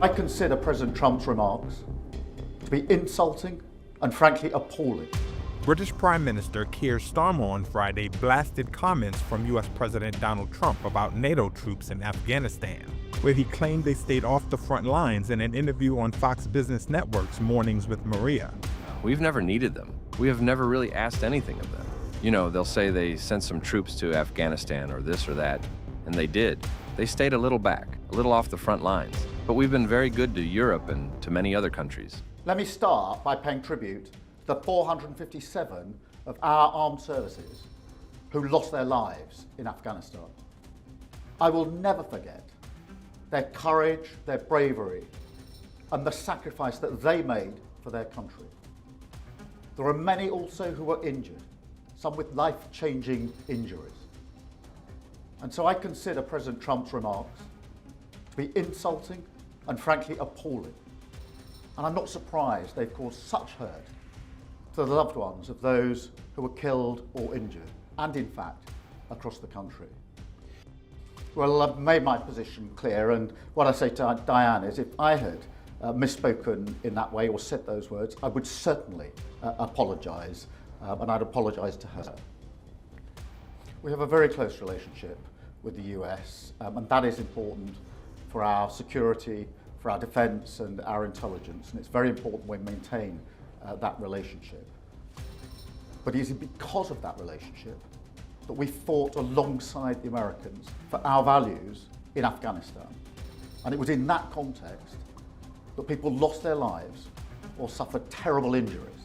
I consider President Trump's remarks to be insulting and frankly appalling. British Prime Minister Keir Starmer on Friday blasted comments from U.S. President Donald Trump about NATO troops in Afghanistan, where he claimed they stayed off the front lines in an interview on Fox Business Network's Mornings with Maria. We've never needed them. We have never really asked anything of them. You know, they'll say they sent some troops to Afghanistan or this or that, and they did. They stayed a little back, a little off the front lines. But we've been very good to Europe and to many other countries. Let me start by paying tribute to the 457 of our armed services who lost their lives in Afghanistan. I will never forget their courage, their bravery, and the sacrifice that they made for their country. There are many also who were injured, some with life-changing injuries. And so I consider President Trump's remarks to be insulting and frankly appalling. And I'm not surprised they've caused such hurt to the loved ones of those who were killed or injured, and in fact, across the country. Well, I've made my position clear, and what I say to Diane is if I had misspoken in that way or said those words, I would certainly apologise, and I'd apologise to her. We have a very close relationship with the US, and that is important for our security, for our defence and our intelligence, and it's very important we maintain that relationship. But it is because of that relationship that we fought alongside the Americans for our values in Afghanistan. And it was in that context that people lost their lives or suffered terrible injuries,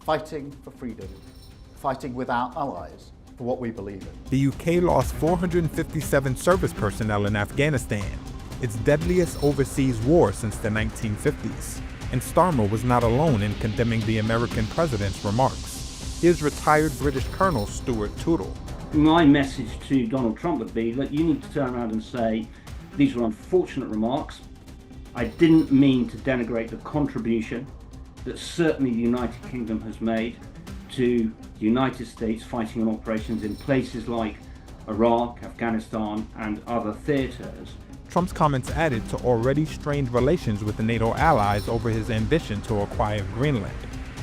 fighting for freedom, fighting with our allies for what we believe in. The UK lost 457 service personnel in Afghanistan, its deadliest overseas war since the 1950s. And Starmer was not alone in condemning the American president's remarks. Here's retired British Colonel Stuart Tootle. My message to Donald Trump would be that you need to turn around and say, these were unfortunate remarks. I didn't mean to denigrate the contribution that certainly the United Kingdom has made to the United States fighting on operations in places like Iraq, Afghanistan, and other theaters. Trump's comments added to already strained relations with the NATO allies over his ambition to acquire Greenland.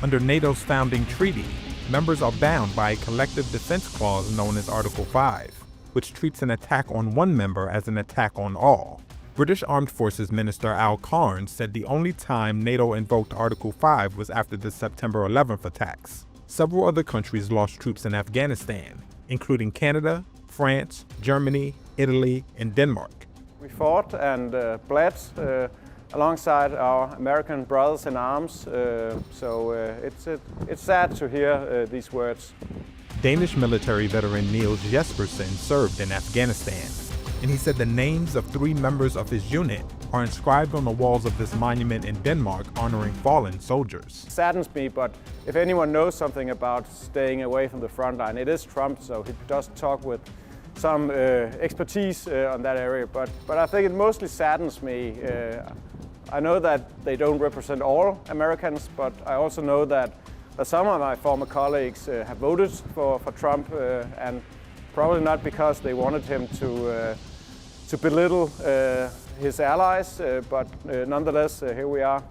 Under NATO's founding treaty, members are bound by a collective defense clause known as Article 5, which treats an attack on one member as an attack on all. British Armed Forces Minister Al Carnes said the only time NATO invoked Article 5 was after the September 11th attacks. Several other countries lost troops in Afghanistan, including Canada, France, Germany, Italy, and Denmark. We fought and bled alongside our American brothers in arms, so it's sad to hear these words. Danish military veteran Niels Jespersen served in Afghanistan, and he said the names of 3 members of his unit are inscribed on the walls of this monument in Denmark honoring fallen soldiers. It saddens me, but if anyone knows something about staying away from the front line, it is Trump, so he does talk with some expertise on that area, but I think it mostly saddens me. I know that they don't represent all Americans, but I also know that some of my former colleagues have voted for Trump, and probably not because they wanted him to belittle his allies, but nonetheless, here we are.